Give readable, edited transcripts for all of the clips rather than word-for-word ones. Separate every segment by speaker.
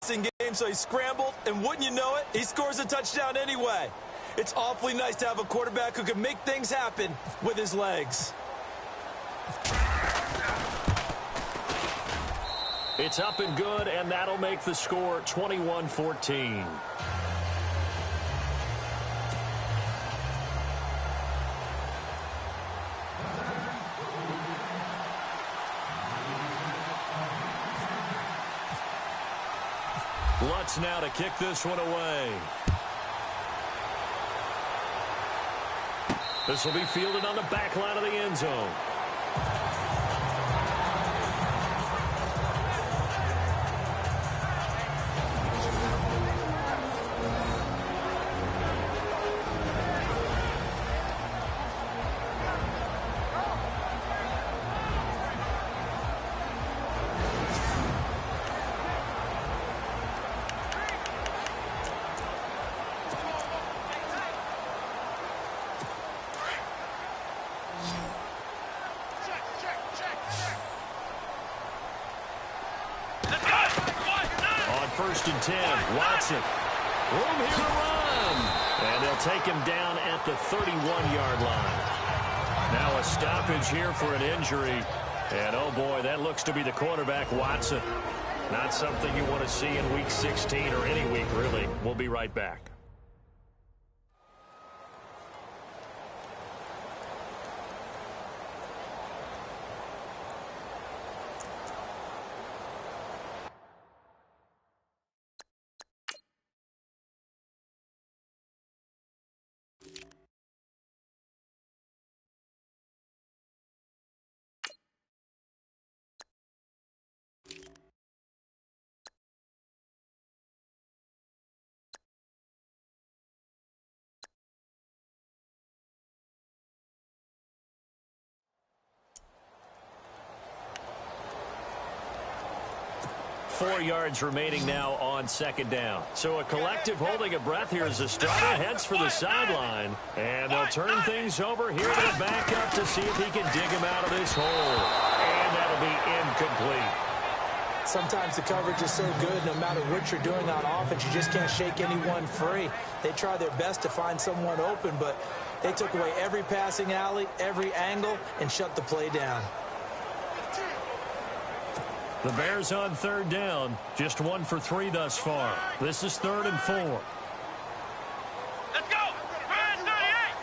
Speaker 1: passing game, so he scrambled, and wouldn't you know it, he scores a touchdown anyway. It's awfully nice to have a quarterback who can make things happen with his legs.
Speaker 2: It's up and good, and that'll make the score 21-14. Lutz now to kick this one away. This will be fielded on the back line of the end zone. First and 10, Watson. Room here to run. And they'll take him down at the 31-yard line. Now a stoppage here for an injury. And, oh, boy, that looks to be the quarterback, Watson. Not something you want to see in Week 16 or any week, really. We'll be right back. Four yards remaining now on second down. So a collective holding a breath here as the starter heads for the sideline. And they'll turn things over here to the backup to see if he can dig him out of this hole. And that'll be incomplete.
Speaker 1: Sometimes the coverage is so good, no matter what you're doing on offense, you just can't shake anyone free. They try their best to find someone open, but they took away every passing alley, every angle, and shut the play down.
Speaker 2: The Bears on third down, just 1 for 3 thus far. This is 3rd and 4.
Speaker 3: Let's go! Red 38!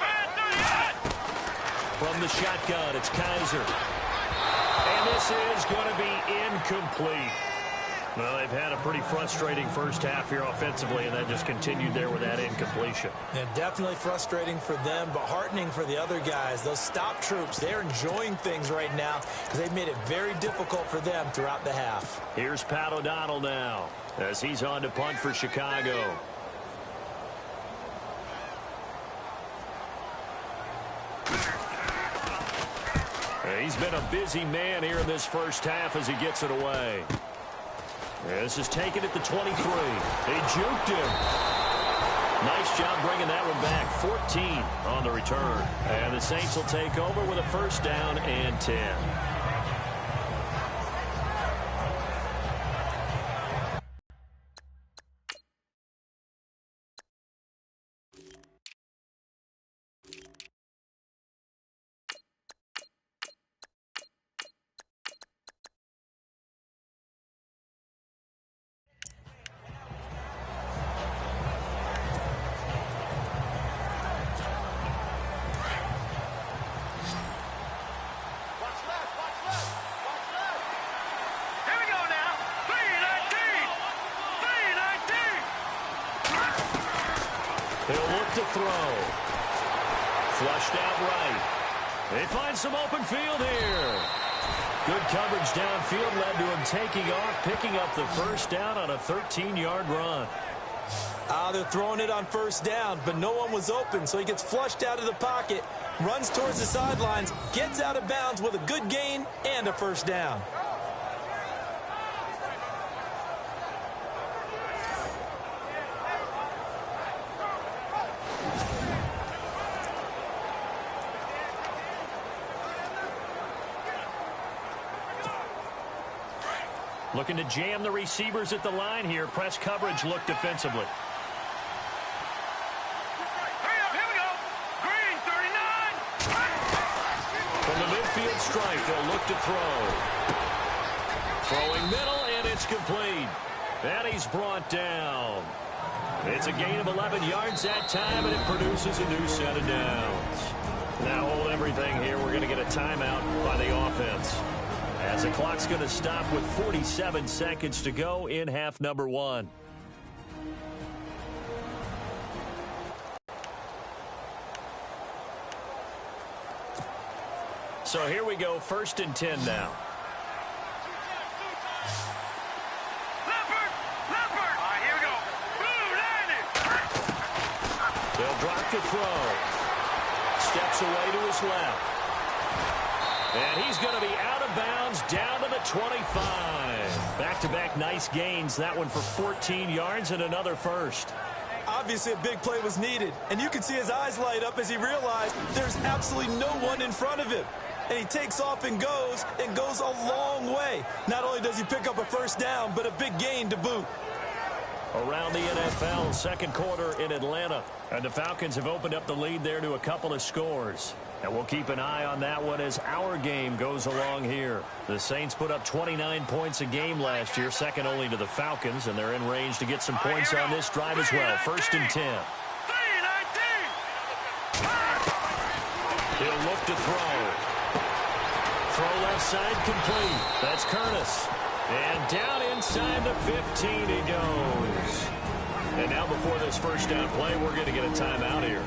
Speaker 3: Red 38!
Speaker 2: From the shotgun, it's Kaiser. And this is going to be incomplete. Well, they've had a pretty frustrating first half here offensively, and that just continued there with that incompletion.
Speaker 1: Yeah, definitely frustrating for them, but heartening for the other guys. Those stop troops, they're enjoying things right now because they've made it very difficult for them throughout the half.
Speaker 2: Here's Pat O'Donnell now as he's on to punt for Chicago. He's been a busy man here in this first half as he gets it away. This is taken at the 23. They juked him. Nice job bringing that one back. 14 on the return. And the Saints will take over with a first down and 10. To throw. Flushed out right. They find some open field here. Good coverage downfield led to him taking off, picking up the first down on a 13-yard run.
Speaker 1: They're throwing it on first down, but no one was open, so he gets flushed out of the pocket, runs towards the sidelines, gets out of bounds with a good gain and a first down.
Speaker 2: Looking to jam the receivers at the line here. Press coverage look defensively.
Speaker 3: Here we go. Green, 39.
Speaker 2: From the midfield stripe, they'll look to throw. Throwing middle, and it's complete. And he's brought down. It's a gain of 11 yards that time, and it produces a new set of downs. Now hold everything here. We're going to get a timeout by the offense, as the clock's going to stop with 47 seconds to go in half number 1. So here we go, 1st and 10 now.
Speaker 3: Leopard. All right, here we go. Blue, landed.
Speaker 2: They'll drop the throw. Steps away to his left. And he's going to be out of bounds down to the 25. Back-to-back nice gains. That one for 14 yards and another first.
Speaker 1: Obviously, a big play was needed, and you can see his eyes light up as he realized there's absolutely no one in front of him. And he takes off and goes a long way. Not only does he pick up a first down, but a big gain to boot.
Speaker 2: Around the NFL, second quarter in Atlanta. And the Falcons have opened up the lead there to a couple of scores. And we'll keep an eye on that one as our game goes along here. The Saints put up 29 points a game last year, second only to the Falcons, and they're in range to get some points on this drive as well. 1st and 10.
Speaker 3: 3-19.
Speaker 2: He'll look to throw. Throw left side complete. That's Curtis. And down inside the 15 he goes. And now before this first down play, we're going to get a timeout here,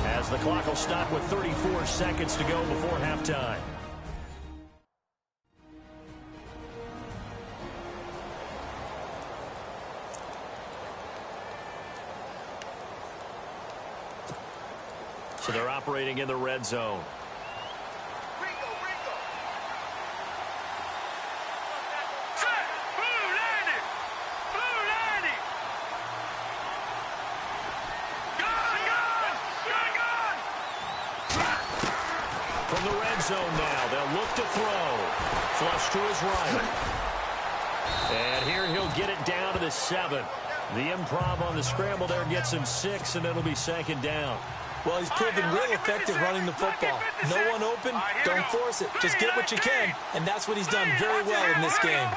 Speaker 2: as the clock will stop with 34 seconds to go before halftime. So they're operating in the red zone.
Speaker 3: Set. Blue, landed. Gun.
Speaker 2: From the red zone now, they'll look to throw. Flush to his right. And here he'll get it down to the 7. The improv on the scramble there gets him 6, and it'll be 2nd down.
Speaker 1: Well, he's proven real effective running the football. No one open, don't force it. Just get what you can, and that's what he's done very well in this game.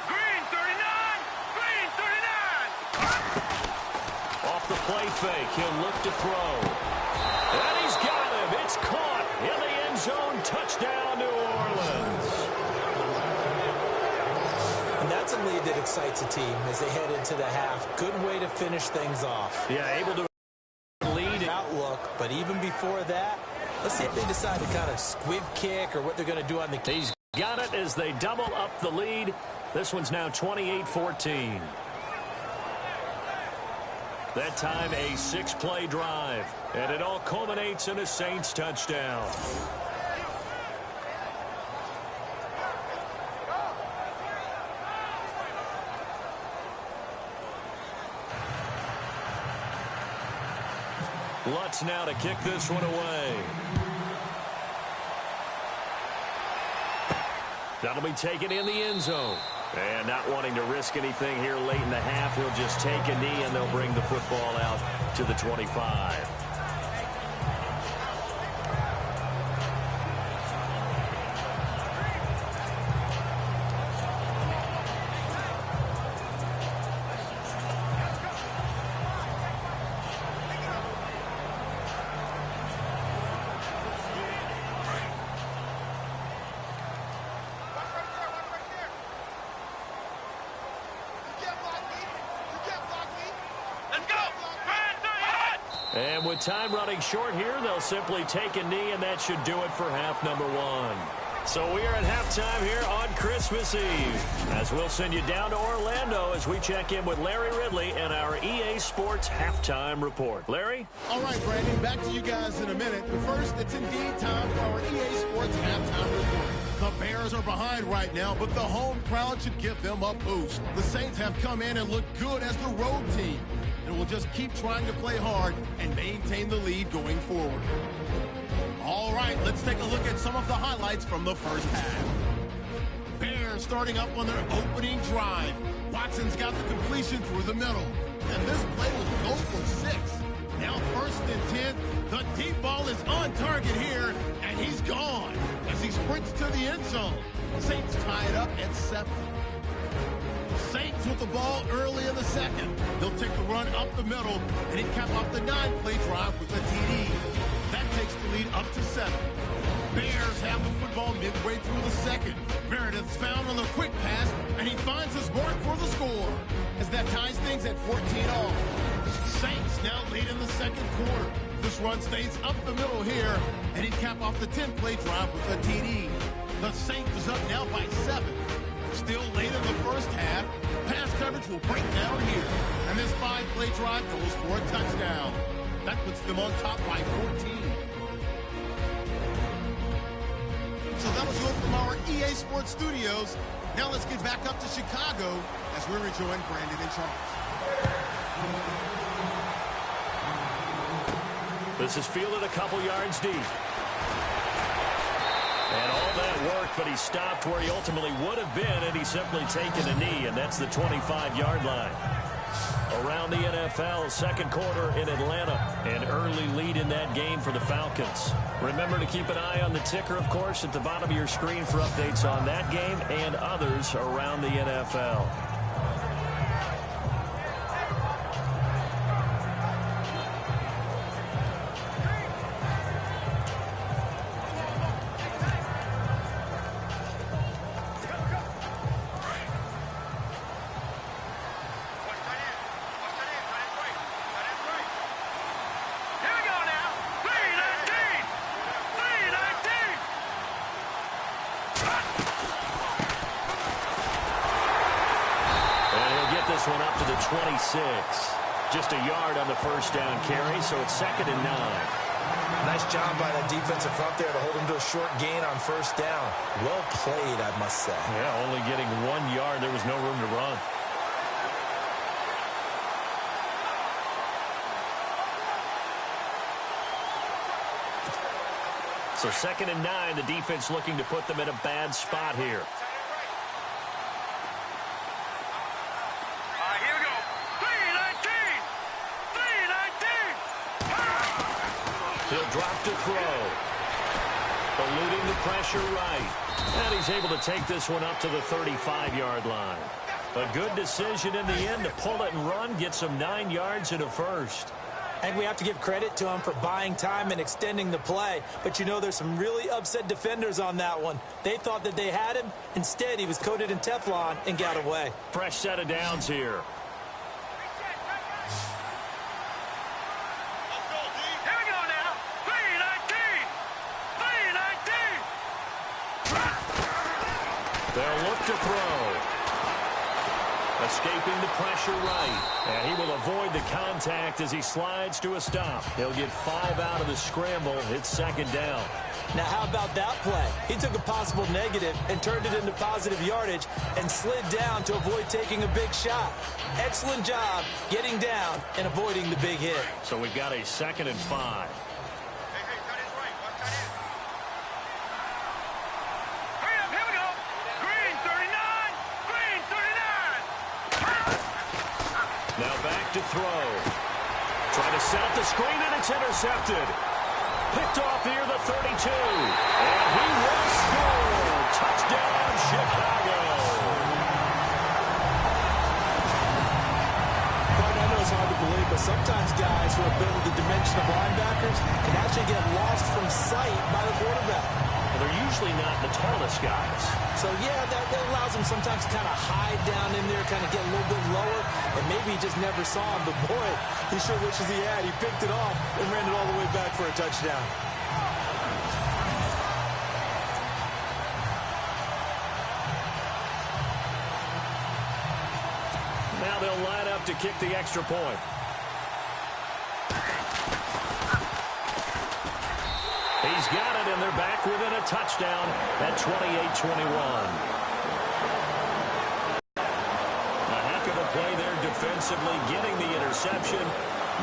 Speaker 3: Green, 39.
Speaker 2: Off the play fake, he'll look to throw. And he's got him. It's caught in the end zone. Touchdown, New Orleans.
Speaker 1: And that's a lead that excites a team as they head into the half. Good way to finish things off.
Speaker 2: Yeah, able to lead
Speaker 1: Outlook, but even before that, let's see if they decide to kind of squib kick or what they're going to do on the kick.
Speaker 2: He's got it as they double up the lead. This one's now 28-14. That time a 6-play drive, and it all culminates in a Saints touchdown. Lutz now to kick this one away. That'll be taken in the end zone. And not wanting to risk anything here late in the half, he'll just take a knee and they'll bring the football out to the 25. And with time running short here, they'll simply take a knee, and that should do it for half number 1. So we are at halftime here on Christmas Eve, as we'll send you down to Orlando as we check in with Larry Ridley and our EA Sports Halftime Report. Larry?
Speaker 4: All right, Brandon, back to you guys in a minute. But first, it's indeed time for our EA Sports Halftime Report. The Bears are behind right now, but the home crowd should give them a boost. The Saints have come in and looked good as the road team, and will just keep trying to play hard and maintain the lead going forward. All right, let's take a look at some of the highlights from the first half. Bears starting up on their opening drive. Watson's got the completion through the middle. And this play will go for 6. Now 1st and 10. The deep ball is on target here, and he's gone as he sprints to the end zone. Saints tie it up at 7. Saints with the ball early in the second. He'll take the run up the middle, and he cap off the 9-play drive with a TD. That takes the lead up to 7. Bears have the football midway through the second. Meredith's found on the quick pass, and he finds his mark for the score, as that ties things at 14 all. Saints now late in the second quarter. This run stays up the middle here, and he cap off the 10-play drive with a TD. The Saints is up now by 7. Still late in the first half. Pass coverage will break down here, and this 5-play drive goes for a touchdown. That puts them on top by 14. So that was all from our EA Sports Studios. Now let's get back up to Chicago as we rejoin Brandon and Charles.
Speaker 2: This is fielded a couple yards deep. And all that work, but he stopped where he ultimately would have been, and he's simply taken a knee, and that's the 25-yard line. Around the NFL, second quarter in Atlanta. An early lead in that game for the Falcons. Remember to keep an eye on the ticker, of course, at the bottom of your screen for updates on that game and others around the NFL. This one up to the 26. Just a yard on the first down carry, so it's 2nd and 9.
Speaker 1: Nice job by that defensive front there to hold him to a short gain on first down. Well played, I must say.
Speaker 2: Yeah, only getting 1 yard. There was no room to run. So 2nd and 9, the defense looking to put them in a bad spot here. He'll drop to throw. Eluding the pressure right. And he's able to take this one up to the 35-yard line. A good decision in the end to pull it and run, get some 9 yards and a first.
Speaker 1: And we have to give credit to him for buying time and extending the play. But you know, there's some really upset defenders on that one. They thought that they had him. Instead, he was coated in Teflon and got away.
Speaker 2: Fresh set of downs here. They'll look to throw. Escaping the pressure right. And he will avoid the contact as he slides to a stop. He'll get 5 out of the scramble. It's 2nd down.
Speaker 1: Now, how about that play? He took a possible negative and turned it into positive yardage and slid down to avoid taking a big shot. Excellent job getting down and avoiding the big hit.
Speaker 2: So we've got a 2nd and 5. Now back to throw. Trying to set up the screen, and it's intercepted. Picked off here, the 32. And he will score. Touchdown, Chicago.
Speaker 1: But I know it's hard to believe, but sometimes guys who are built with the dimension of linebackers can actually get lost from sight by the quarterback.
Speaker 2: Well, they're usually not the tallest guys.
Speaker 1: So, yeah, that allows him sometimes to kind of hide down in there, kind of get a little bit lower, and maybe he just never saw him. But, boy, he sure wishes he had. He picked it off and ran it all the way back for a touchdown.
Speaker 2: Now they'll line up to kick the extra point. He's got it, and they're back within a touchdown at 28-21. A heck of a play there defensively, getting the interception,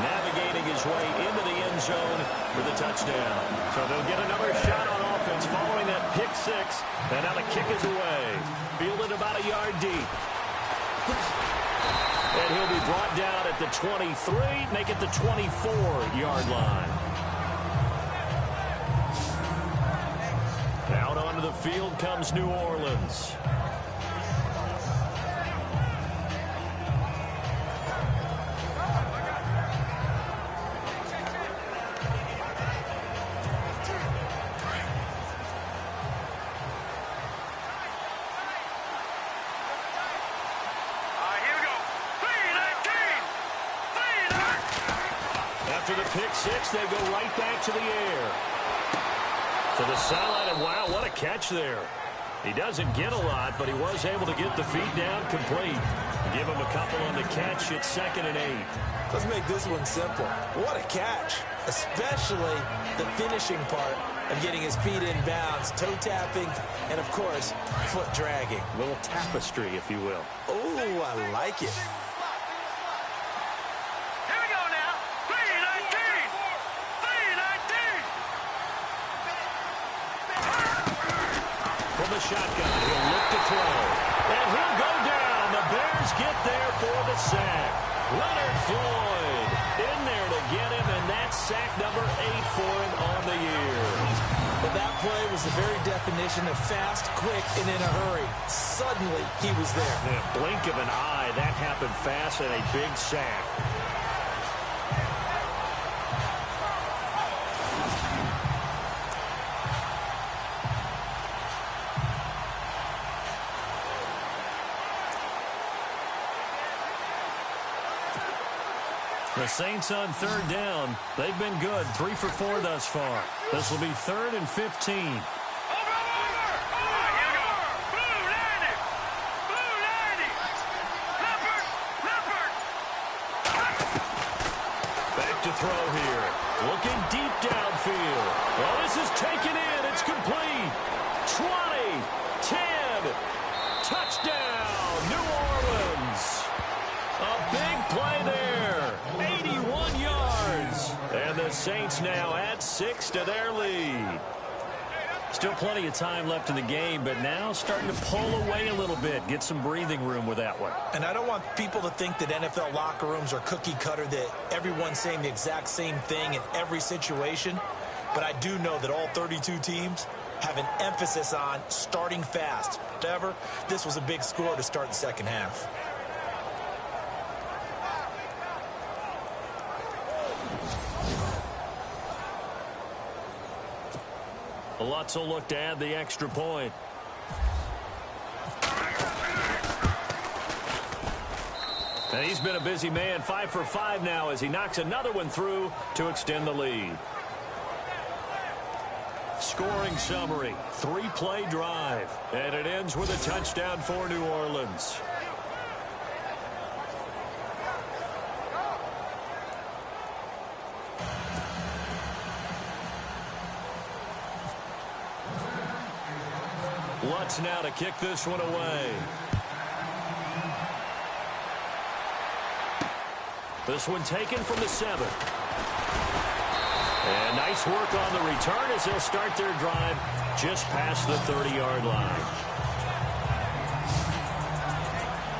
Speaker 2: navigating his way into the end zone for the touchdown. So they'll get another shot on offense following that pick 6, and now the kick is away. Fielded about a yard deep. And he'll be brought down at the 23, make it the 24-yard line. Out onto the field comes New Orleans. After the pick six, they go right back to the air. To the sideline, and wow, what a catch there. He doesn't get a lot, but he was able to get the feet down complete. Give him a couple on the catch. It's 2nd and 8.
Speaker 1: Let's make this one simple. What a catch, especially the finishing part of getting his feet in bounds, toe tapping, and, of course, foot dragging.
Speaker 2: A little tapestry, if you will.
Speaker 1: Oh, I like it.
Speaker 2: From the shotgun, he'll look to throw. And he'll go down. The Bears get there for the sack. Leonard Floyd in there to get him, and that's sack number 8 for him on the year.
Speaker 1: But that play was the very definition of fast, quick, and in a hurry. Suddenly, he was there.
Speaker 2: In a blink of an eye, that happened fast, and a big sack. The Saints on 3rd down. They've been good. 3 for 4 thus far. This will be 3rd and 15. Back to throw here. Looking deep downfield. Well, this is taken in. It's complete. 20, 10, touchdown, New Orleans. A big play there. 81 yards. And the Saints now add 6 to their lead. Still plenty of time left in the game, but now starting to pull away a little bit. Get some breathing room with that one.
Speaker 1: And I don't want people to think that NFL locker rooms are cookie cutter, that everyone's saying the exact same thing in every situation. But I do know that all 32 teams have an emphasis on starting fast. However, this was a big score to start the second half.
Speaker 2: Lutz will look to add the extra point. And he's been a busy man. 5 for 5 now as he knocks another one through to extend the lead. Scoring summary, 3-play drive. And it ends with a touchdown for New Orleans. Lutz now to kick this one away. This one taken from the 7. And nice work on the return as they'll start their drive just past the 30-yard line.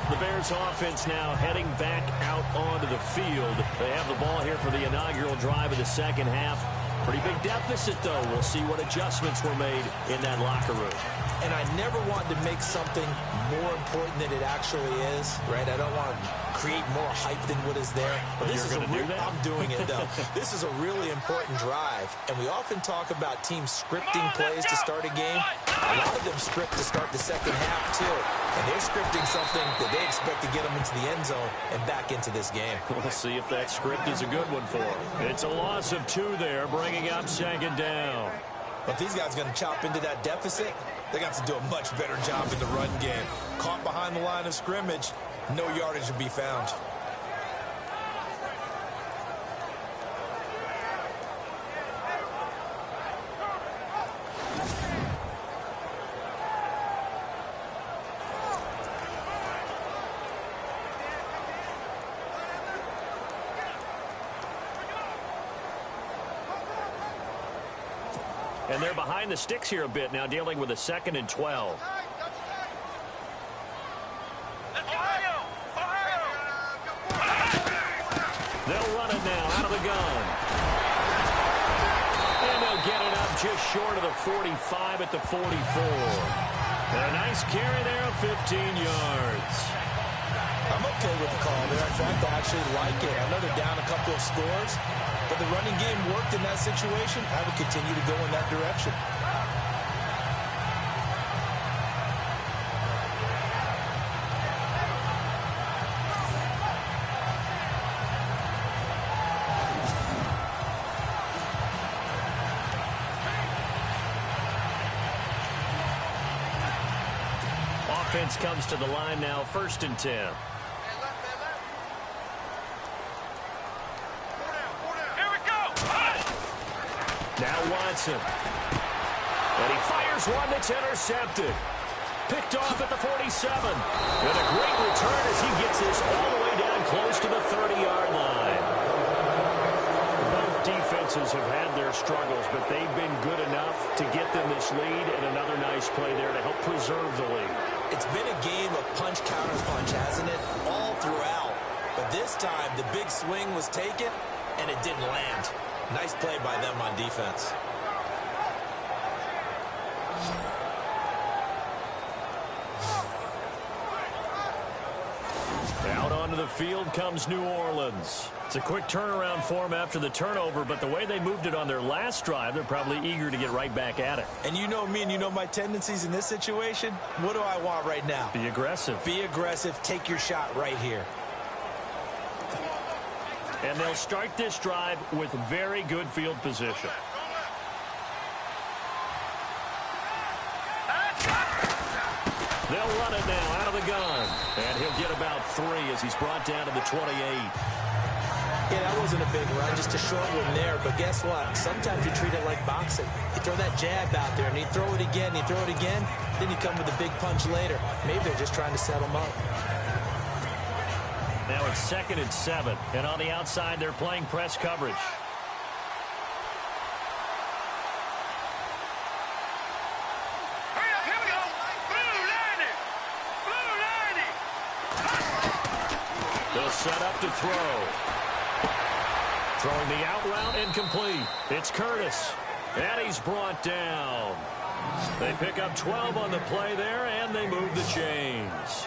Speaker 2: The Bears offense now heading back out onto the field. They have the ball here for the inaugural drive of the second half. Pretty big deficit, though. We'll see what adjustments were made in that locker room.
Speaker 1: And I never wanted to make something more important than it actually is, right? I don't want to create more hype than what is there. But this is I'm doing it, though. This is a really important drive. And we often talk about teams scripting plays to start a game. A lot of them script to start the second half, too. And they're scripting something that they expect to get them into the end zone and back into this game.
Speaker 2: We'll see if that script is a good one for them. It's a loss of 2 there, bringing up 2nd down.
Speaker 1: But these guys are going to chop into that deficit. They got to do a much better job in the run game. Caught behind the line of scrimmage, no yardage to be found. And they're behind the sticks here a bit now, dealing with a 2nd and 12.
Speaker 2: They'll run it now out of the gun. And they'll get it up just short of the 45 at the 44. And a nice carry there of 15 yards.
Speaker 1: I'm okay with the call there. In fact, I actually like it. I know they're down a couple of scores, but the running game worked in that situation. I would continue to go in that direction.
Speaker 2: Offense comes to the line now, 1st and 10. Now Watson. And he fires one that's intercepted. Picked off at the 47. And a great return as he gets this all the way down close to the 30-yard line. Both defenses have had their struggles, but they've been good enough to get them this lead, and another nice play there to help preserve the lead.
Speaker 1: It's been a game of punch, counter, punch, hasn't it? All throughout. But this time, the big swing was taken, and it didn't land. Nice play by them on defense.
Speaker 2: Out onto the field comes New Orleans. It's a quick turnaround for them after the turnover, but the way they moved it on their last drive, they're probably eager to get right back at it.
Speaker 1: And you know me and you know my tendencies in this situation. What do I want right now?
Speaker 2: Be aggressive.
Speaker 1: Be aggressive. Take your shot right here.
Speaker 2: And they'll start this drive with very good field position. They'll run it now out of the gun. And he'll get about 3 as he's brought down to the 28.
Speaker 1: Yeah, that wasn't a big run, just a short one there. But guess what? Sometimes you treat it like boxing. You throw that jab out there, and you throw it again, you throw it again, then you come with a big punch later. Maybe they're just trying to set them up.
Speaker 2: Now it's 2nd and 7, and on the outside they're playing press coverage.
Speaker 3: Hurry up, here we go. Blue 90.
Speaker 2: They'll set up to throw. Throwing the out route incomplete. It's Curtis, and he's brought down. They pick up 12 on the play there, and they move the chains.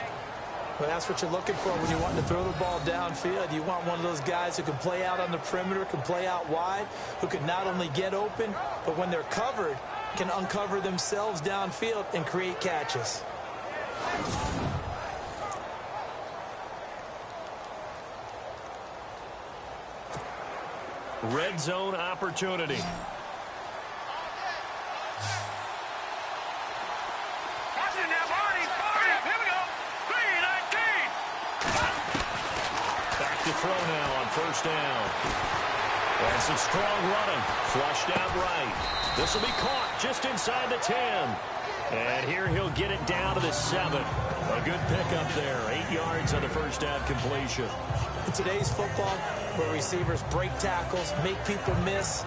Speaker 1: Well, that's what you're looking for when you want to throw the ball downfield. You want one of those guys who can play out on the perimeter, can play out wide, who can not only get open, but when they're covered, can uncover themselves downfield and create catches.
Speaker 2: Red zone opportunity. Throw now on 1st down. And some strong running. Flushed out right. This will be caught just inside the 10. And here he'll get it down to the 7. A good pickup there. 8 yards on the 1st down completion.
Speaker 1: In today's football, where receivers break tackles, make people miss,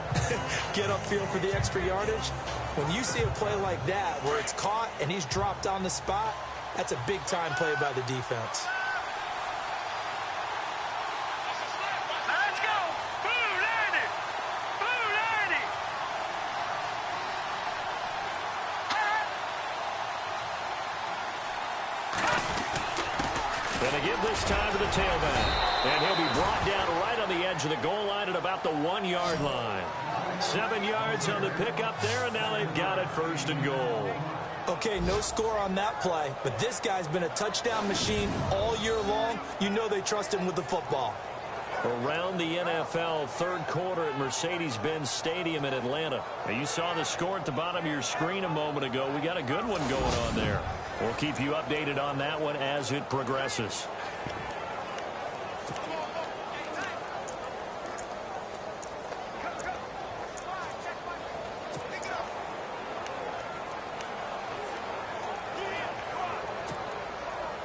Speaker 1: get upfield for the extra yardage, when you see a play like that where it's caught and he's dropped on the spot, that's a big-time play by the defense.
Speaker 2: This time to the tailback. And he'll be brought down right on the edge of the goal line at about the 1-yard line. 7 yards on the pickup there, and now they've got it 1st and goal.
Speaker 1: Okay, no score on that play, but this guy's been a touchdown machine all year long. You know they trust him with the football.
Speaker 2: Around the NFL, 3rd quarter at Mercedes-Benz Stadium in Atlanta. Now, you saw the score at the bottom of your screen a moment ago. We got a good one going on there. We'll keep you updated on that one as it progresses.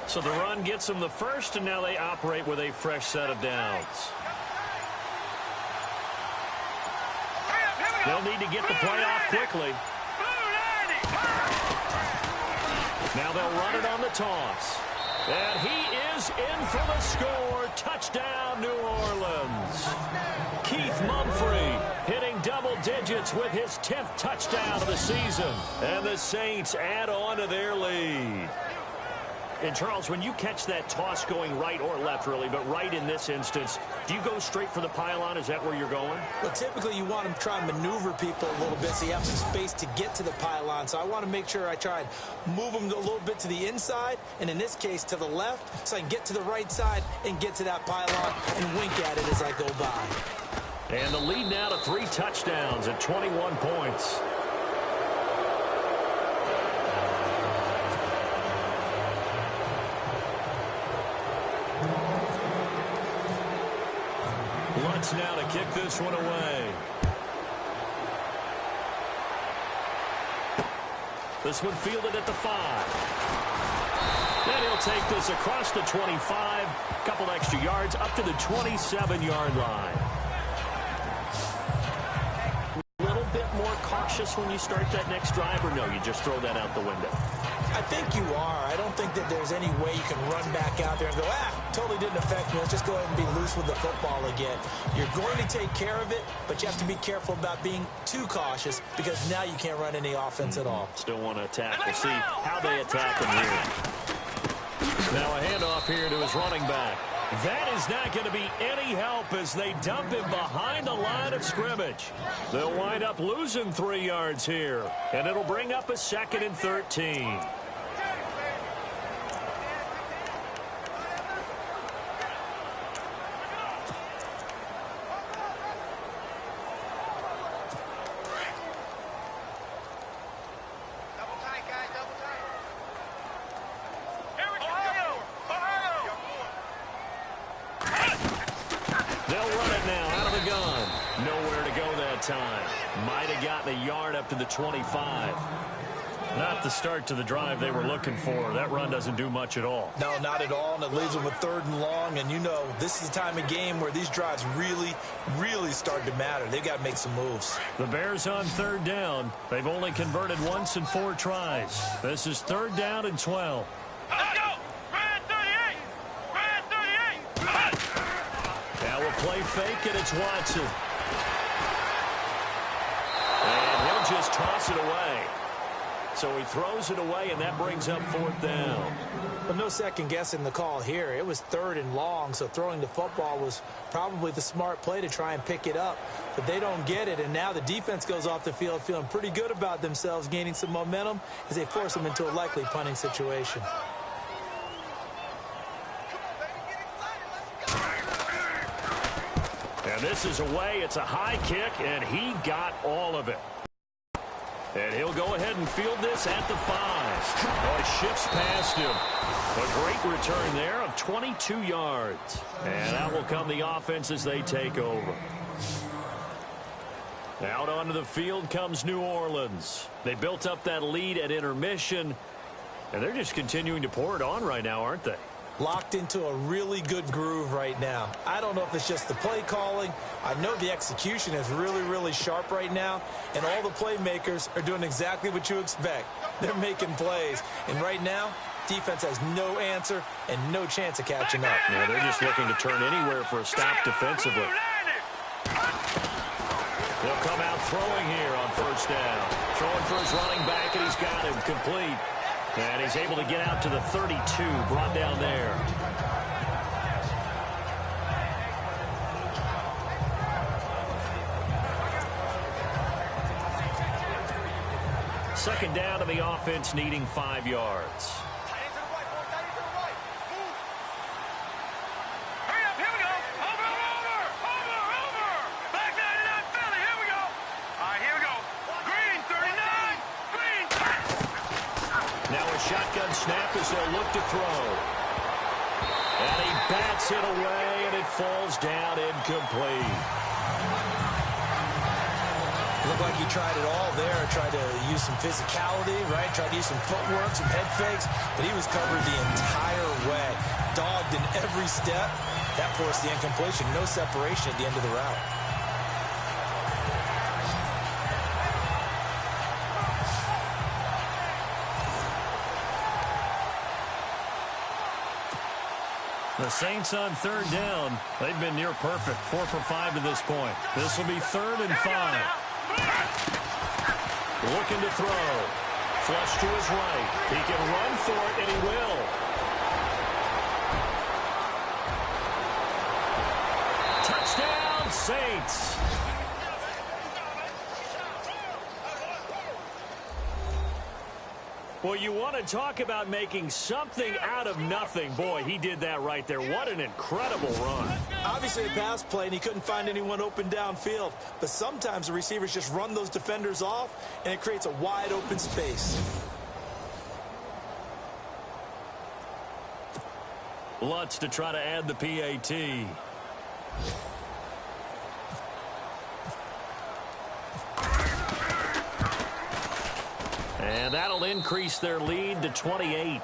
Speaker 2: So the run gets them the first, and now they operate with a fresh set of downs. They'll need to get the play off quickly. Now they'll run it on the toss. And he is in for the score. Touchdown, New Orleans. Keith Mumphrey hitting double digits with his 10th touchdown of the season. And the Saints add on to their lead. And, Charles, when you catch that toss going right or left, really, but right in this instance, do you go straight for the pylon? Is that where you're going?
Speaker 1: Well, typically you want to try and maneuver people a little bit so you have some space to get to the pylon. So I want to make sure I try and move them a little bit to the inside, and in this case to the left, so I can get to the right side and get to that pylon and wink at it as I go by.
Speaker 2: And the lead now to 3 touchdowns at 21 points. Lutz now to kick this one away. This one fielded at the 5. Then he'll take this across the 25. Couple extra yards up to the 27-yard line. A little bit more cautious when you start that next drive, or no, you just throw that out the window?
Speaker 1: I think you are. I don't think that there's any way you can run back out there and go, totally didn't affect me. Let's just go ahead and be loose with the football again. You're going to take care of it, but you have to be careful about being too cautious because now you can't run any offense at all.
Speaker 2: Still want to attack. We'll see how they attack him here. Now a handoff here to his running back. That is not going to be any help as they dump him behind the line of scrimmage. They'll wind up losing 3 yards here, and it'll bring up a 2nd and 13. Might have gotten a yard up to the 25. Not the start to the drive they were looking for. That run doesn't do much at all.
Speaker 1: No, not at all, and it leaves them with 3rd and long. And you know, this is the time of game where these drives really, really start to matter. They've got to make some moves.
Speaker 2: The Bears on 3rd down. They've only converted once in 4 tries. This is 3rd down and 12.
Speaker 3: Let's go! Red 38! Red 38!
Speaker 2: Now we'll play fake, and it's Watson. And he'll just toss it away. So he throws it away, and that brings up 4th down.
Speaker 1: But no second guessing the call here. It was 3rd and long, so throwing the football was probably the smart play to try and pick it up. But they don't get it, and now the defense goes off the field feeling pretty good about themselves, gaining some momentum as they force them into a likely punting situation.
Speaker 2: And this is away. It's a high kick, and he got all of it. And he'll go ahead and field this at the 5. Oh, it shifts past him. A great return there of 22 yards. And out will come the offense as they take over. Out onto the field comes New Orleans. They built up that lead at intermission, and they're just continuing to pour it on right now, aren't they?
Speaker 1: Locked into a really good groove right now. I don't know if it's just the play calling. I know the execution is really, really sharp right now, and all the playmakers are doing exactly what you expect. They're making plays, and right now, defense has no answer and no chance of catching up.
Speaker 2: Yeah, they're just looking to turn anywhere for a stop defensively. They'll come out throwing here on 1st down. Throwing for his running back, and he's got him complete. And he's able to get out to the 32, brought down there. Second down to the offense, needing 5 yards. Shotgun snap as they'll look to throw. And he bats it away, and it falls down incomplete.
Speaker 1: Looked like he tried it all there. Tried to use some physicality, right? Tried to use some footwork, some head fakes, but he was covered the entire way. Dogged in every step. That forced the incompletion. No separation at the end of the route.
Speaker 2: The Saints on third down. They've been near perfect, 4 for 5 to this point. This will be 3rd and 5. Looking to throw. Flush to his right. He can run for it, and he will. Touchdown, Saints. Well, you want to talk about making something out of nothing. Boy, he did that right there. What an incredible run.
Speaker 1: Obviously a pass play, and he couldn't find anyone open downfield. But sometimes the receivers just run those defenders off, and it creates a wide open space.
Speaker 2: Lutz to try to add the PAT. And that'll increase their lead to 28.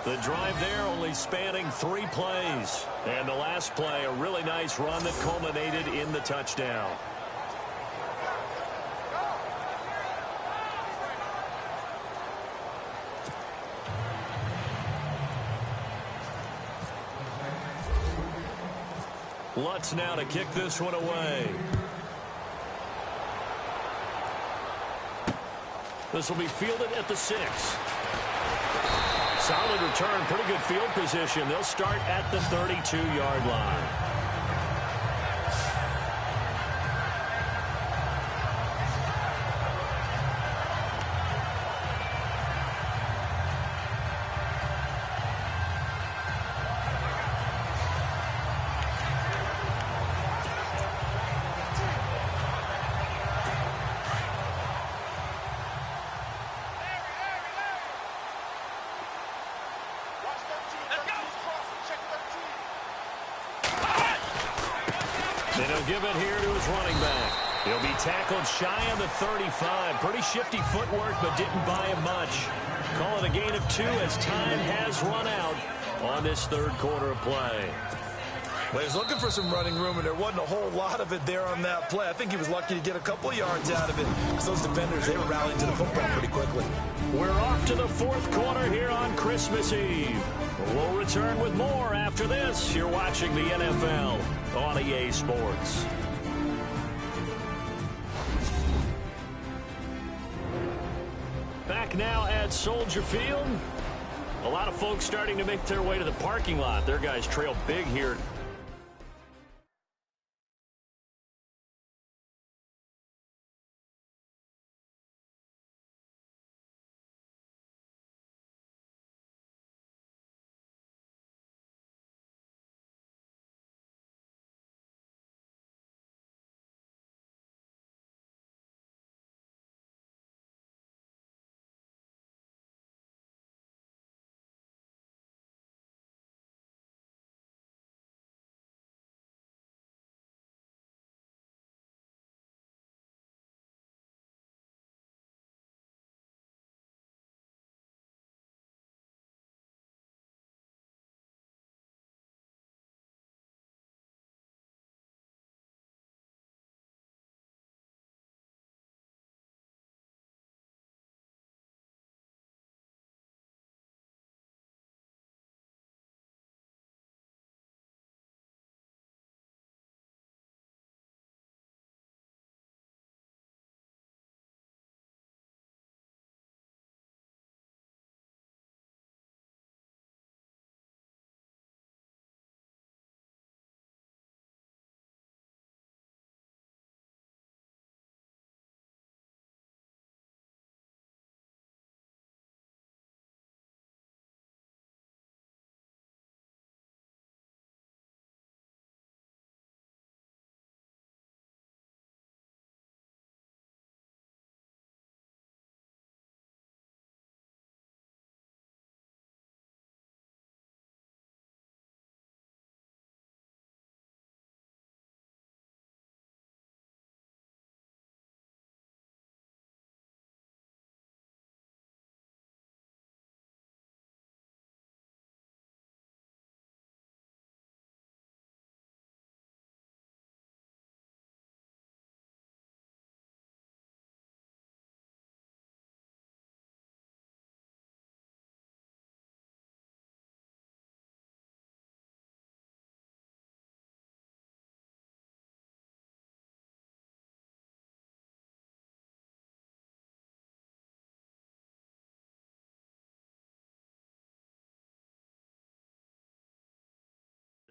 Speaker 2: The drive there only spanning 3 plays. And the last play, a really nice run that culminated in the touchdown. Lutz now to kick this one away. This will be fielded at the 6. Solid return, pretty good field position. They'll start at the 32-yard line. And he'll give it here to his running back. He'll be tackled shy of the 35. Pretty shifty footwork, but didn't buy him much. Call it a gain of 2 as time has run out on this third quarter of play.
Speaker 1: Well, he was looking for some running room, and there wasn't a whole lot of it there on that play. I think he was lucky to get a couple of yards out of it, because those defenders, they were rallying to the football pretty quickly.
Speaker 2: We're off to the fourth quarter here on Christmas Eve. We'll return with more after this. You're watching the NFL on EA Sports. Back now at Soldier Field. A lot of folks starting to make their way to the parking lot. Their guys trail big here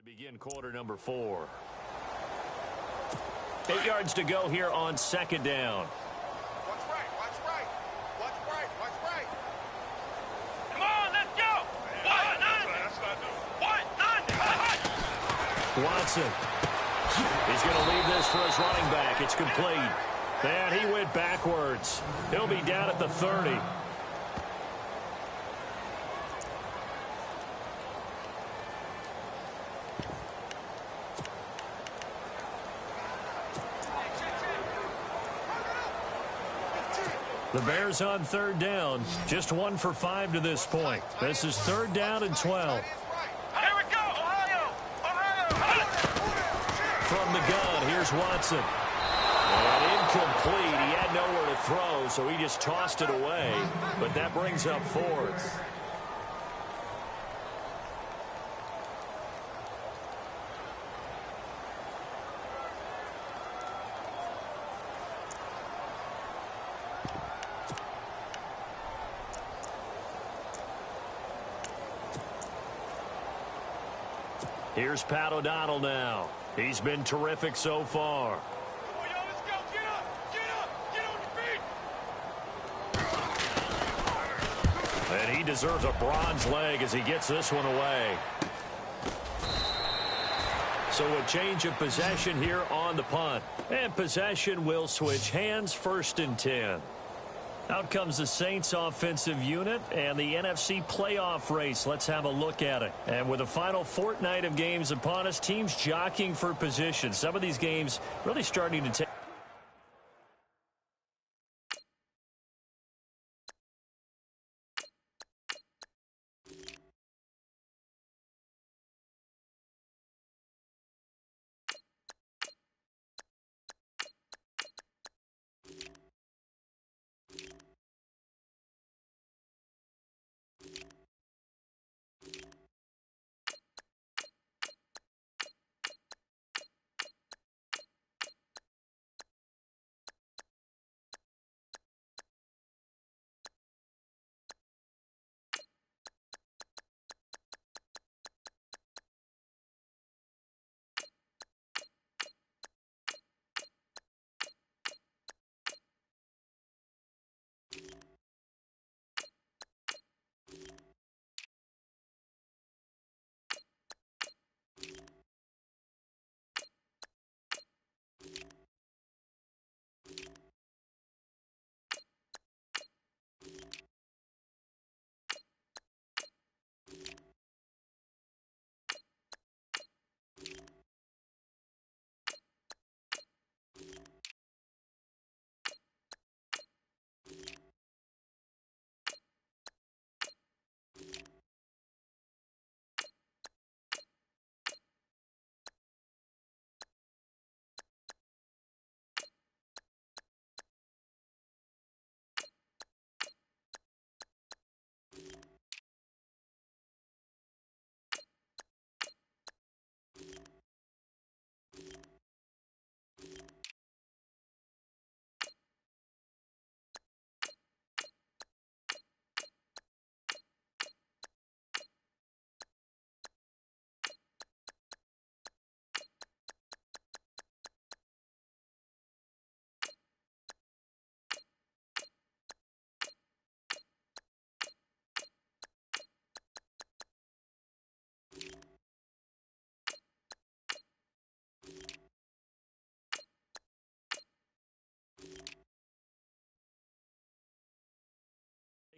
Speaker 2: Begin quarter number 4. 8 yards to go here on second down.
Speaker 3: Watch right, watch right. Watch right, watch right. Come on, let's go. That's what I do.
Speaker 2: Watson. He's going to leave this for his running back. It's complete. And he went backwards. He'll be down at the 30. The Bears on third down. Just 1 for 5 to this point. This is third down and 12.
Speaker 3: Here we go, Ohio! Ohio!
Speaker 2: From the gun, here's Watson. And incomplete. He had nowhere to throw, so he just tossed it away. But that brings up 4th. Here's Pat O'Donnell now. He's been terrific so far.
Speaker 3: Come on, y'all, let's go. Get up, get on your feet.
Speaker 2: And he deserves a bronze leg as he gets this one away. So a change of possession here on the punt. And possession will switch hands, 1st and 10. Out comes the Saints offensive unit and the NFC playoff race. Let's have a look at it. And with the final fortnight of games upon us, teams jockeying for position. Some of these games really starting to take.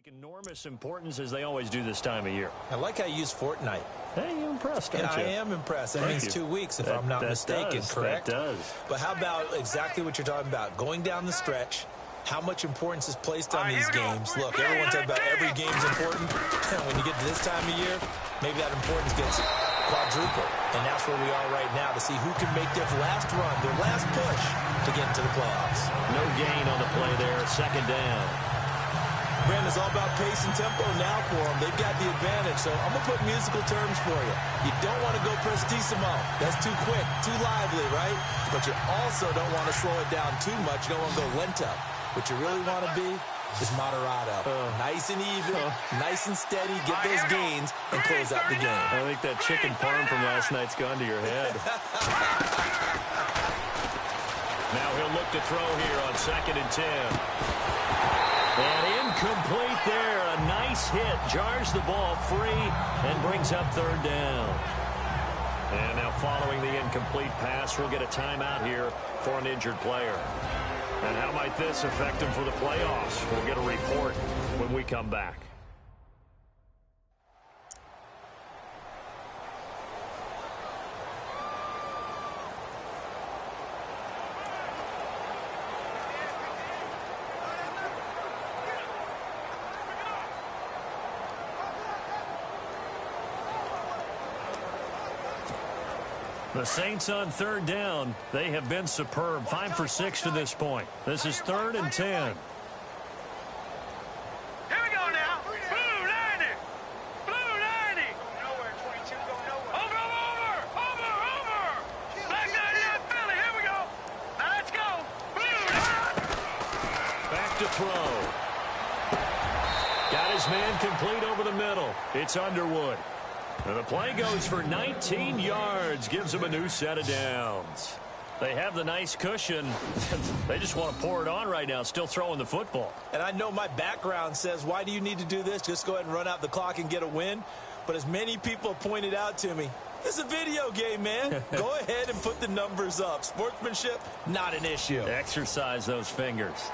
Speaker 2: Enormous importance as they always do this time of year.
Speaker 1: I like how you use Fortnite.
Speaker 2: Hey, you're impressed, aren't you?
Speaker 1: I am impressed. That means 2 weeks, if I'm not mistaken, correct?
Speaker 2: That does.
Speaker 1: But how about exactly what you're talking about? Going down the stretch, how much importance is placed on these games. Look, everyone talks about every game's important. When you get to this time of year, maybe that importance gets quadrupled. And that's where we are right now to see who can make their last run, their last push to get into the playoffs.
Speaker 2: No gain on the play there, 2nd down.
Speaker 1: Brandon, it's all about pace and tempo now for them. They've got the advantage, so I'm going to put musical terms for you. You don't want to go prestissimo. That's too quick, too lively, right? But you also don't want to slow it down too much. You don't want to go lento. What you really want to be is Moderado. Nice and even, nice and steady, get those gains, and close out the game.
Speaker 2: I think that chicken parm from last night's gone to your head. Now he'll look to throw here on 2nd and 10. And incomplete there. A nice hit. Jars the ball free and brings up 3rd down. And now following the incomplete pass, we'll get a timeout here for an injured player. And how might this affect him for the playoffs? We'll get a report when we come back. The Saints on 3rd down. They have been superb. 5 for 6 to this point. This is 3rd and 10.
Speaker 3: Here we go now. Blue 90. Blue 90. Nowhere, 22. Go nowhere. Over. Black 99 Philly. Here we go. Now let's go. Blue 90.
Speaker 2: Back to throw. Got his man complete over the middle. It's Underwood. And the play goes for 19 yards, gives them a new set of downs. They have the nice cushion. They just want to pour it on right now, still throwing the football.
Speaker 1: And I know my background says, why do you need to do this? Just go ahead and run out the clock and get a win. But as many people have pointed out to me, it's a video game, man. Go ahead and put the numbers up. Sportsmanship, not an issue.
Speaker 2: Exercise those fingers.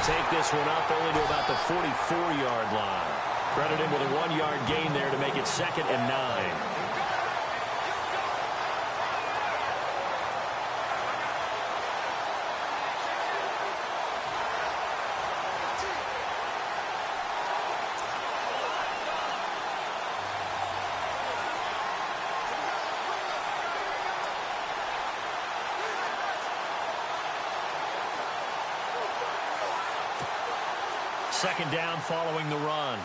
Speaker 2: Take this one up only to about the 44-yard line. Credit him with a 1-yard gain there to make it 2nd and 9. Second down following the run.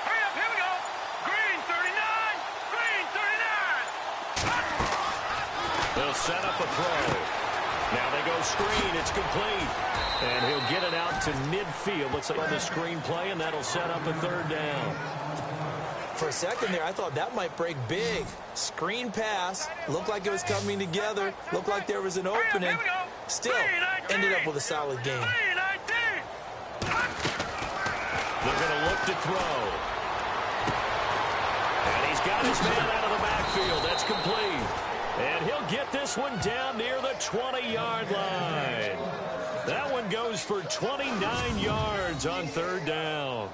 Speaker 3: Hurry up, here we go. Green 39. Green 39.
Speaker 2: They'll set up a throw. Now they go screen. It's complete. And he'll get it out to midfield. Looks like on the screen play, and that'll set up a 3rd down.
Speaker 1: For a second there, I thought that might break big. Screen pass. Looked like it was coming together. Looked like there was an opening. Still, ended up with a solid game.
Speaker 2: They're going to look to throw. And he's got his man out of the backfield. That's complete. And he'll get this one down near the 20-yard line. That one goes for 29 yards on 3rd down.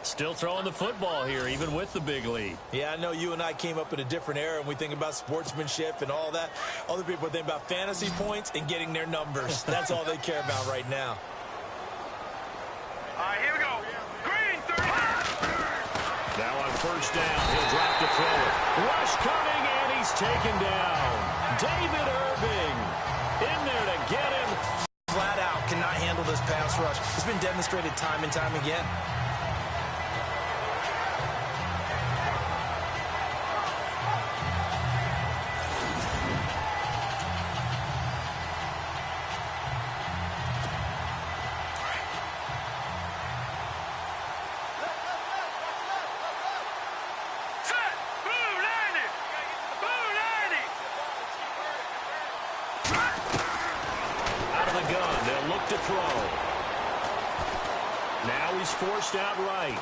Speaker 2: Still throwing the football here, even with the big lead.
Speaker 1: Yeah, I know you and I came up in a different era, and we think about sportsmanship and all that. Other people think about fantasy points and getting their numbers. That's all they care about right now.
Speaker 3: All right, here we go. Green 30.
Speaker 2: Now on 1st down, he'll drop to throw it. Rush coming, and he's taken down. David Irving in there to get him.
Speaker 1: Flat out cannot handle this pass rush. It's been demonstrated time and time again.
Speaker 2: Forced out right.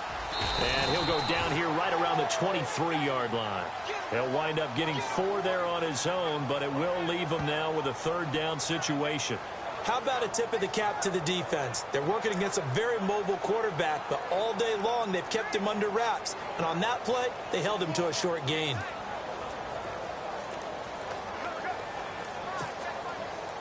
Speaker 2: And he'll go down here right around the 23-yard line. He'll wind up getting 4 there on his own, but it will leave him now with a 3rd down situation.
Speaker 1: How about a tip of the cap to the defense? They're working against a very mobile quarterback, but all day long they've kept him under wraps. And on that play, they held him to a short gain.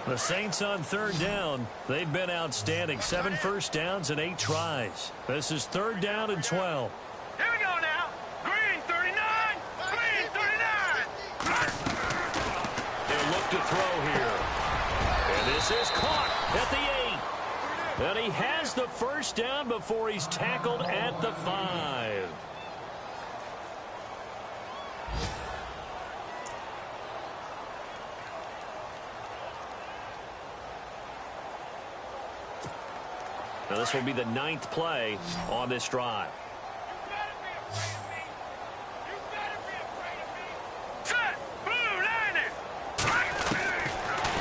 Speaker 2: The Saints on 3rd down. They've been outstanding. 7 first downs and 8 tries. This is 3rd down and 12.
Speaker 3: Here we go now. Green 39. Green 39.
Speaker 2: They'll look to throw here. And this is caught at the 8. And he has the first down before he's tackled at the 5. Now this will be the 9th play on this drive.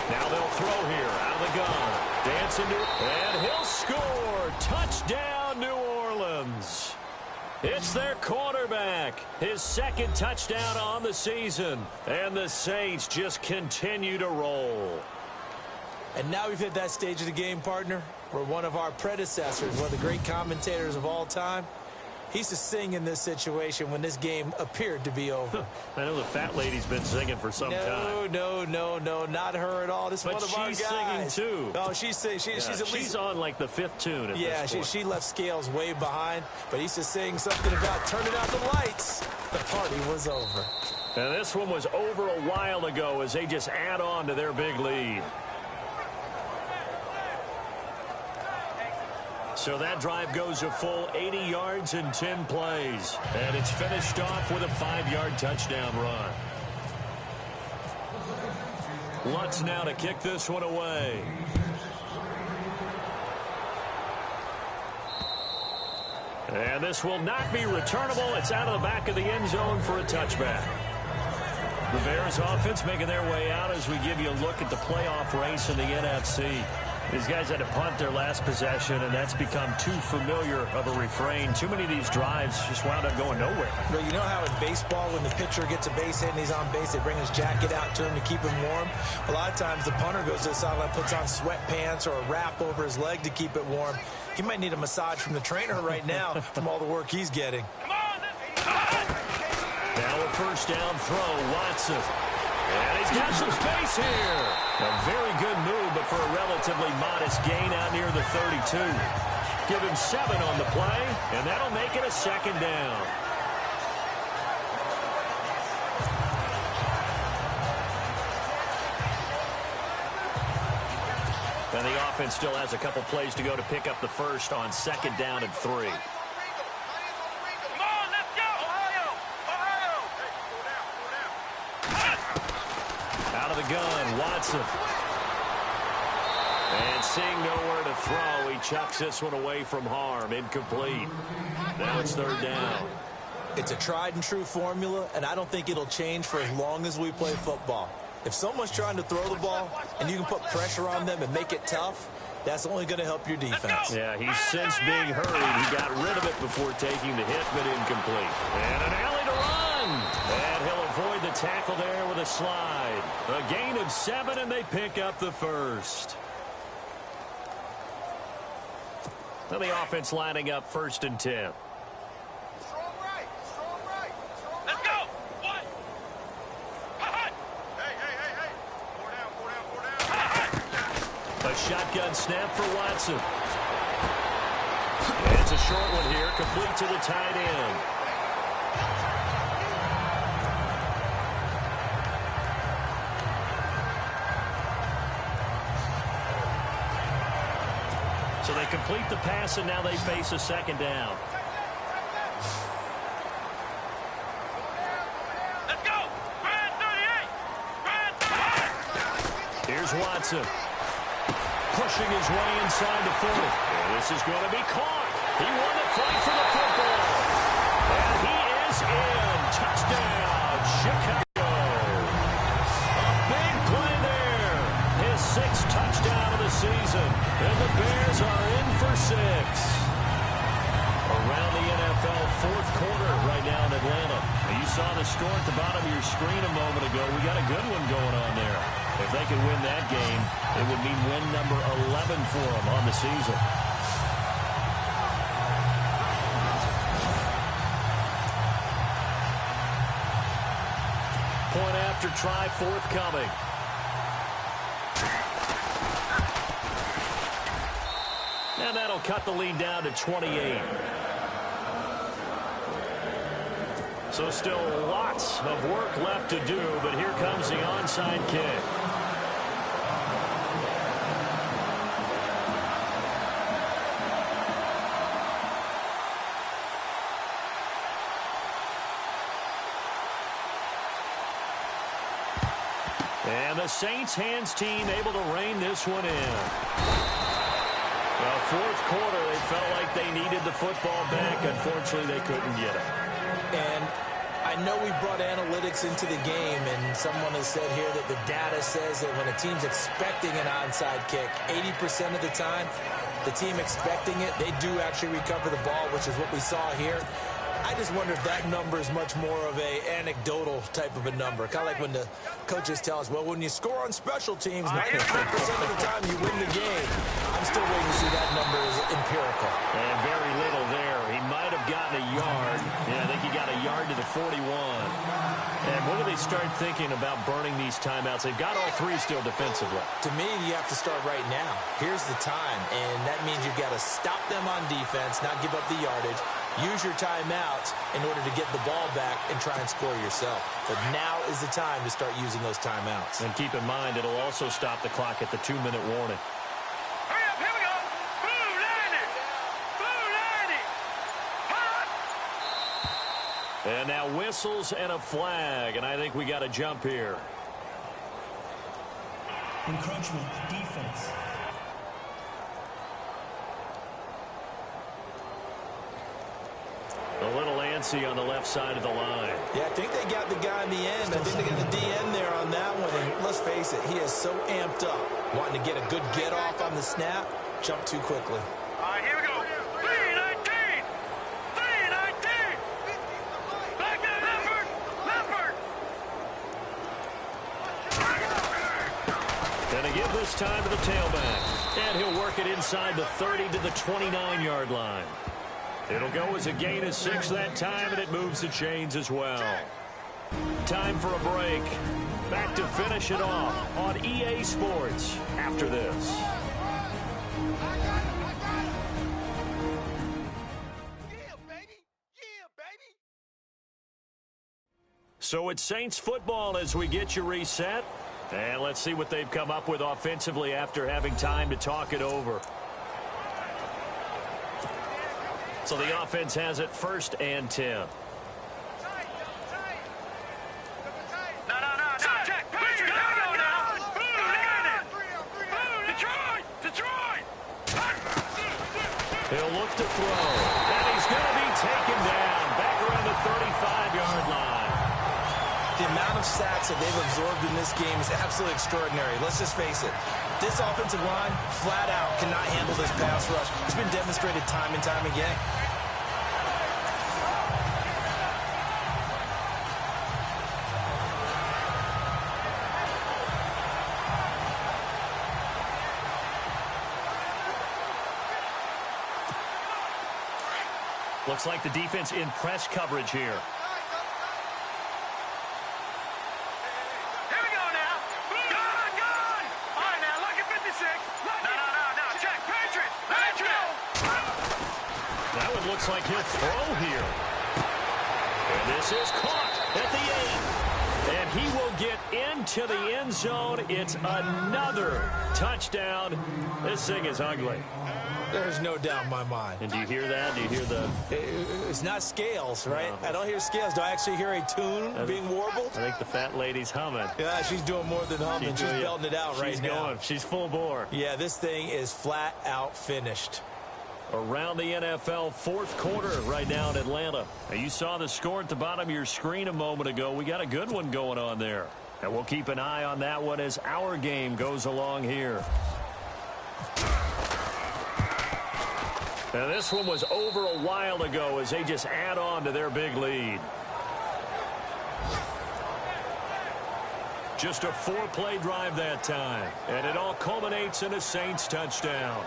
Speaker 2: Now they'll throw here out of the gun. Dancing to, and he'll score. Touchdown, New Orleans. It's their quarterback. His second touchdown on the season. And the Saints just continue to roll.
Speaker 1: And now we've hit that stage of the game, partner, where one of our predecessors, one of the great commentators of all time, he used to sing in this situation when this game appeared to be over.
Speaker 2: I know the fat lady's been singing for some time.
Speaker 1: No, not her at all. This is one of our guys.
Speaker 2: But she's singing, too.
Speaker 1: Oh, she's singing. She's
Speaker 2: on, like, the 5th tune at this point.
Speaker 1: She left Scales way behind, but he used to sing something about turning out the lights. The party was over.
Speaker 2: And this one was over a while ago as they just add on to their big lead. So that drive goes a full 80 yards in 10 plays. And it's finished off with a 5-yard touchdown run. Lutz now to kick this one away. And this will not be returnable. It's out of the back of the end zone for a touchback. The Bears offense making their way out as we give you a look at the playoff race in the NFC. These guys had to punt their last possession, and that's become too familiar of a refrain. Too many of these drives just wound up going nowhere.
Speaker 1: Well, you know how in baseball, when the pitcher gets a base hit and he's on base, they bring his jacket out to him to keep him warm? A lot of times the punter goes to the sideline, puts on sweatpants or a wrap over his leg to keep it warm. He might need a massage from the trainer right now from all the work he's getting.
Speaker 2: Now a first down throw, Watson. And he's got some space here. A very good move, but for a relatively modest gain out near the 32. Give him 7 on the play, and that'll make it a second down. And the offense still has a couple plays to go to pick up the first on 2nd down and 3. Gun, Watson. And seeing nowhere to throw, he chucks this one away from harm. Incomplete. Now it's 3rd down.
Speaker 1: It's a tried and true formula, and I don't think it'll change for as long as we play football. If someone's trying to throw the ball and you can put pressure on them and make it tough, that's only going to help your defense.
Speaker 2: Yeah, he's since being hurried. He got rid of it before taking the hit, but incomplete. And an alley to run. And he'll avoid the tackle there with a slide. A gain of 7, and they pick up the first. Now the offense lining up 1st and 10.
Speaker 3: Strong right. Let's go. What? Hey. 4 down.
Speaker 2: A shotgun snap for Watson. And it's a short one here, complete to the tight end. So they complete the pass, and now they face a 2nd down.
Speaker 3: Let's go. Grand 38.
Speaker 2: Here's Watson. Pushing his way inside the 40. And this is going to be caught. He won the fight for the football. And he is in. Touchdown, Chicago. A big play there. His 6th touchdown of the season. And the Bears are in for 6. Around the NFL 4th quarter right now in Atlanta. You saw the score at the bottom of your screen a moment ago. We got a good one going on there. If they could win that game, it would mean win number 11 for them on the season. Point after try forthcoming. And that'll cut the lead down to 28. So still lots of work left to do, but here comes the onside kick. And the Saints hands team able to rein this one in. Well, fourth quarter, they felt like they needed the football back. Unfortunately, they couldn't get it.
Speaker 1: And I know we brought analytics into the game, and someone has said here that the data says that when a team's expecting an onside kick, 80% of the time, the team expecting it, they do actually recover the ball, which is what we saw here. I just wonder if that number is much more of a anecdotal type of a number. Kind of like when the coaches tell us, well, when you score on special teams, 93% of the time you win the game. I'm still waiting to see that number is empirical.
Speaker 2: And very little there. He might have gotten a yard. Yeah, I think he got a yard to the 41. And when do they start thinking about burning these timeouts? They've got all three still defensively.
Speaker 1: To me, you have to start right now. Here's the time, and that means you've got to stop them on defense, not give up the yardage. Use your timeouts in order to get the ball back and try and score yourself. But now is the time to start using those timeouts.
Speaker 2: And keep in mind, it'll also stop the clock at the 2-minute warning.
Speaker 3: Hurry up, here we go. Blue 90. Blue 90. Hot.
Speaker 2: And now whistles and a flag, and I think we got a jump here.
Speaker 5: Encroachment, defense.
Speaker 2: A little antsy on the left side of the line.
Speaker 1: Yeah, I think they got the guy in the end. I think they got the DN there on that one. And let's face it, he is so amped up, wanting to get a good get off on the snap, jump too quickly.
Speaker 3: All right, here we go. 319. 319. Back to Leopard. Leopard.
Speaker 2: And they give this time to the tailback. And he'll work it inside the 30 to the 29-yard line. It'll go as a gain of 6 that time, and it moves the chains as well. Time for a break. Back to finish it off on EA Sports after this. So it's Saints football as we get you reset. And let's see what they've come up with offensively after having time to talk it over. So the offense has it 1st and 10.
Speaker 3: No. Check. Here we go now. Blue, Detroit.
Speaker 2: He'll look to throw. And he's going to be taken down. Back around the 35-yard line.
Speaker 1: The amount of sacks that they've absorbed in this game is absolutely extraordinary. Let's just face it. This offensive line, flat out, cannot handle this pass rush. It's been demonstrated time and time again.
Speaker 2: Looks like the defense in press coverage here.
Speaker 3: Here we go now. Gone. All right, now, look at 56. No. Check. Patriot.
Speaker 2: That one looks like he'll throw here. And this is caught at the 8. And he will get into the end zone. It's another touchdown. This thing is ugly.
Speaker 1: There's no doubt in my mind.
Speaker 2: And do you hear that? Do you hear the...
Speaker 1: It's not scales, right?
Speaker 2: No.
Speaker 1: I don't hear scales. Do I actually hear a tune being warbled?
Speaker 2: I think the fat lady's humming.
Speaker 1: Yeah, she's doing more than humming. She's belting it out right now.
Speaker 2: She's going. She's full bore.
Speaker 1: Yeah, this thing is flat out finished.
Speaker 2: Around the NFL, 4th quarter right now in Atlanta. Now, you saw the score at the bottom of your screen a moment ago. We got a good one going on there. And we'll keep an eye on that one as our game goes along here. Now, this one was over a while ago as they just add on to their big lead. Just a 4-play drive that time. And it all culminates in a Saints touchdown.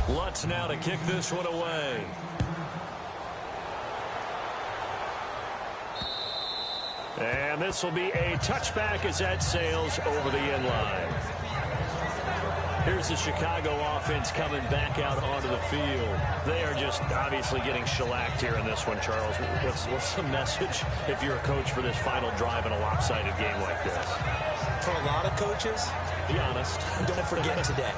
Speaker 2: Lutz now to kick this one away. And this will be a touchback as that sails over the end line. Here's the Chicago offense coming back out onto the field. They are just obviously getting shellacked here in this one, Charles. What's the message if you're a coach for this final drive in a lopsided game like this?
Speaker 1: For a lot of coaches,
Speaker 2: be honest.
Speaker 1: Don't forget today.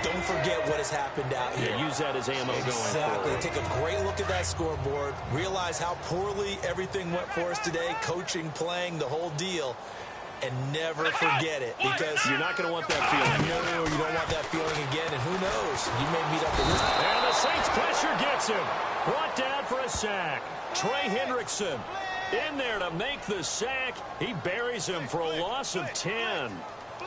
Speaker 1: Don't forget what has happened out here.
Speaker 2: Yeah, use that as ammo going forward.
Speaker 1: Exactly. Take a great look at that scoreboard. Realize how poorly everything went for us today. Coaching, playing, the whole deal. And never forget it, because
Speaker 2: you're not going to want that feeling.
Speaker 1: No, you don't want that feeling again, and who knows? You may meet up with this.
Speaker 2: And the Saints pressure gets him. Brought down for a sack. Trey Hendrickson in there to make the sack. He buries him for a loss of 10.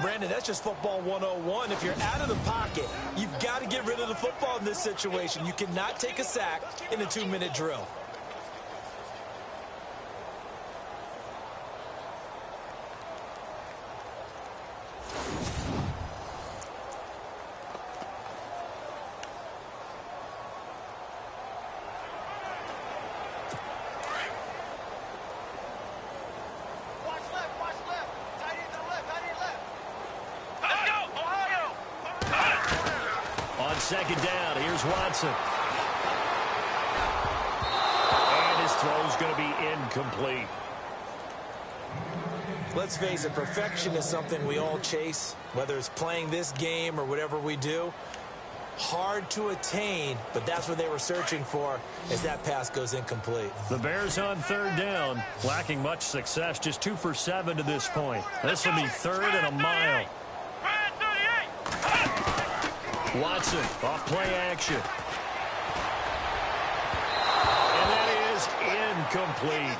Speaker 1: Brandon, that's just football 101. If you're out of the pocket, you've got to get rid of the football in this situation. You cannot take a sack in a 2-minute drill.
Speaker 2: Second down, here's Watson. And his throw's going to be incomplete.
Speaker 1: Let's face it, perfection is something we all chase, whether it's playing this game or whatever we do. Hard to attain, but that's what they were searching for as that pass goes incomplete.
Speaker 2: The Bears on third down, lacking much success, just 2 for 7 to this point. This will be third and a mile. Watson, off play action. And that is incomplete.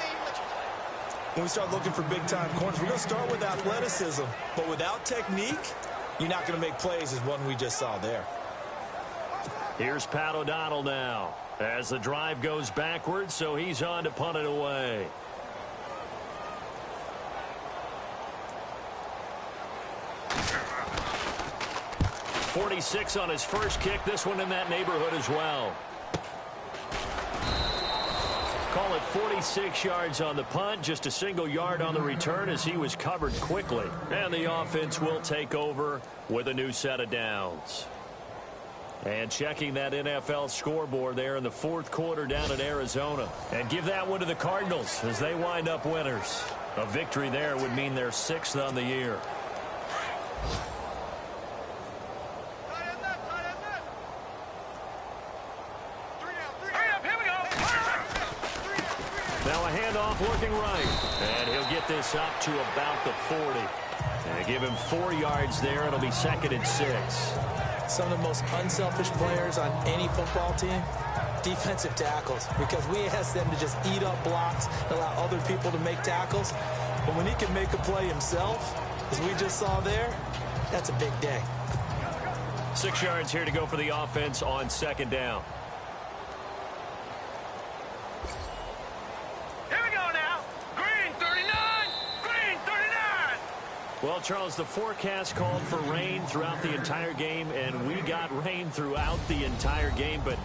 Speaker 1: When we start looking for big-time corners, we're going to start with athleticism. But without technique, you're not going to make plays as one we just saw there.
Speaker 2: Here's Pat O'Donnell now as the drive goes backwards, so he's on to punt it away. .46 on his first kick. This one in that neighborhood as well. Call it 46 yards on the punt, just a single yard on the return as he was covered quickly. And the offense will take over with a new set of downs. And checking that NFL scoreboard there in the fourth quarter down in Arizona. And give that one to the Cardinals as they wind up winners. A victory there would mean they're 6th on the year. Now a handoff looking right. And he'll get this up to about the 40. And give him 4 yards there. It'll be 2nd and 6.
Speaker 1: Some of the most unselfish players on any football team, defensive tackles, because we ask them to just eat up blocks, allow other people to make tackles. But when he can make a play himself, as we just saw there, that's a big day.
Speaker 2: 6 yards here to go for the offense on 2nd down. Well, Charles, the forecast called for rain throughout the entire game, and we got rain throughout the entire game. But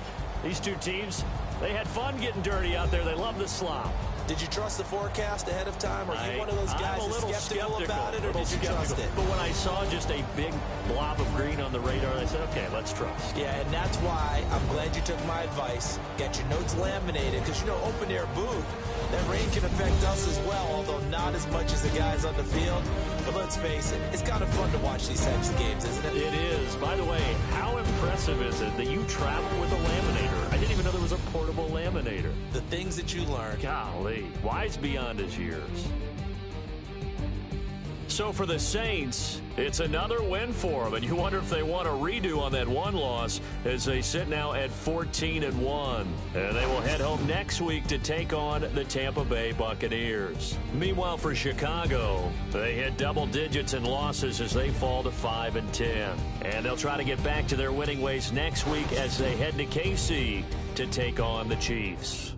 Speaker 2: these two teams, they had fun getting dirty out there. They love the slop.
Speaker 1: Did you trust the forecast ahead of time? Or are you one of those guys that's skeptical about it, or did you trust it?
Speaker 2: But when I saw just a big blob of green on the radar, I said, okay, let's trust.
Speaker 1: Yeah, and that's why I'm glad you took my advice. Get your notes laminated, because, you know, open-air booth, that rain can affect us as well, although not as much as the guys on the field. But let's face it, it's kind of fun to watch these types of games, isn't it?
Speaker 2: It is. By the way, how impressive is it that you travel with a laminator? I didn't even know there was a portable laminator.
Speaker 1: The things that you learn.
Speaker 2: Golly, wise beyond his years. So for the Saints, it's another win for them, and you wonder if they want a redo on that one loss as they sit now at 14-1. And they will head home next week to take on the Tampa Bay Buccaneers. Meanwhile, for Chicago, they hit double digits in losses as they fall to 5-10. And they'll try to get back to their winning ways next week as they head to KC to take on the Chiefs.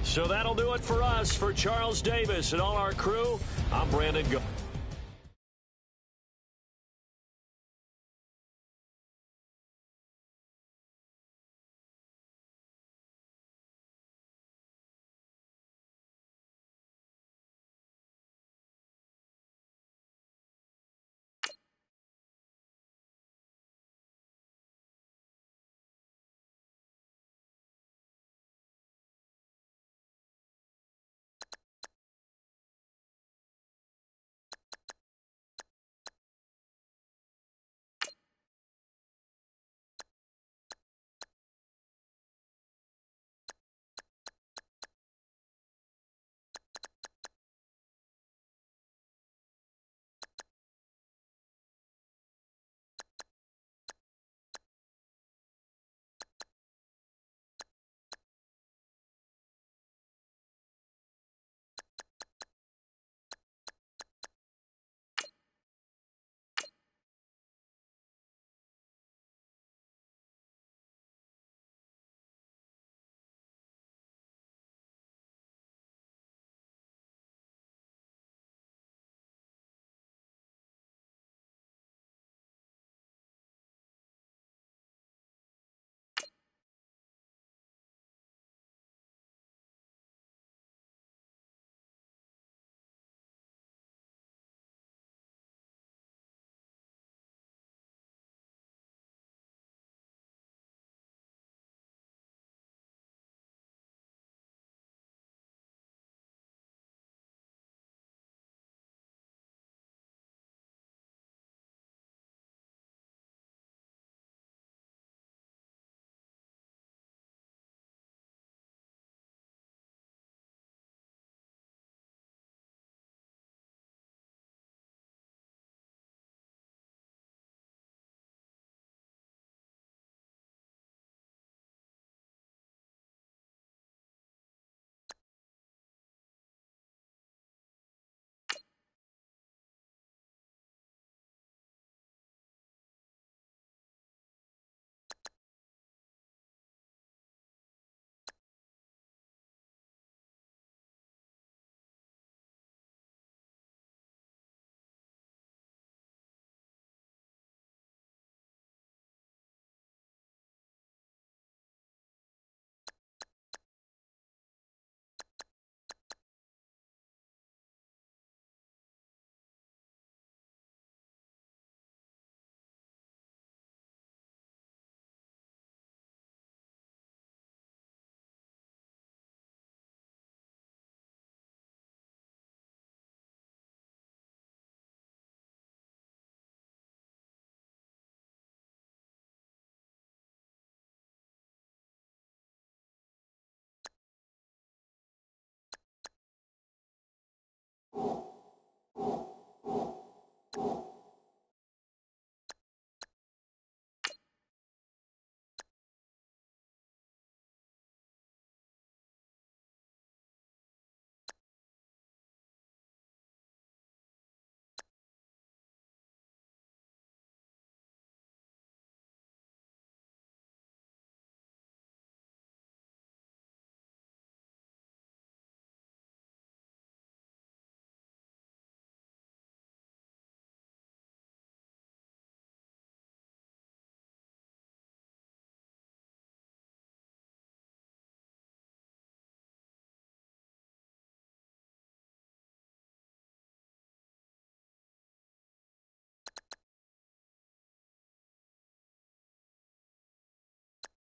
Speaker 2: So that'll do it for us. For Charles Davis and all our crew, I'm Brandon Go.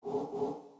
Speaker 6: you.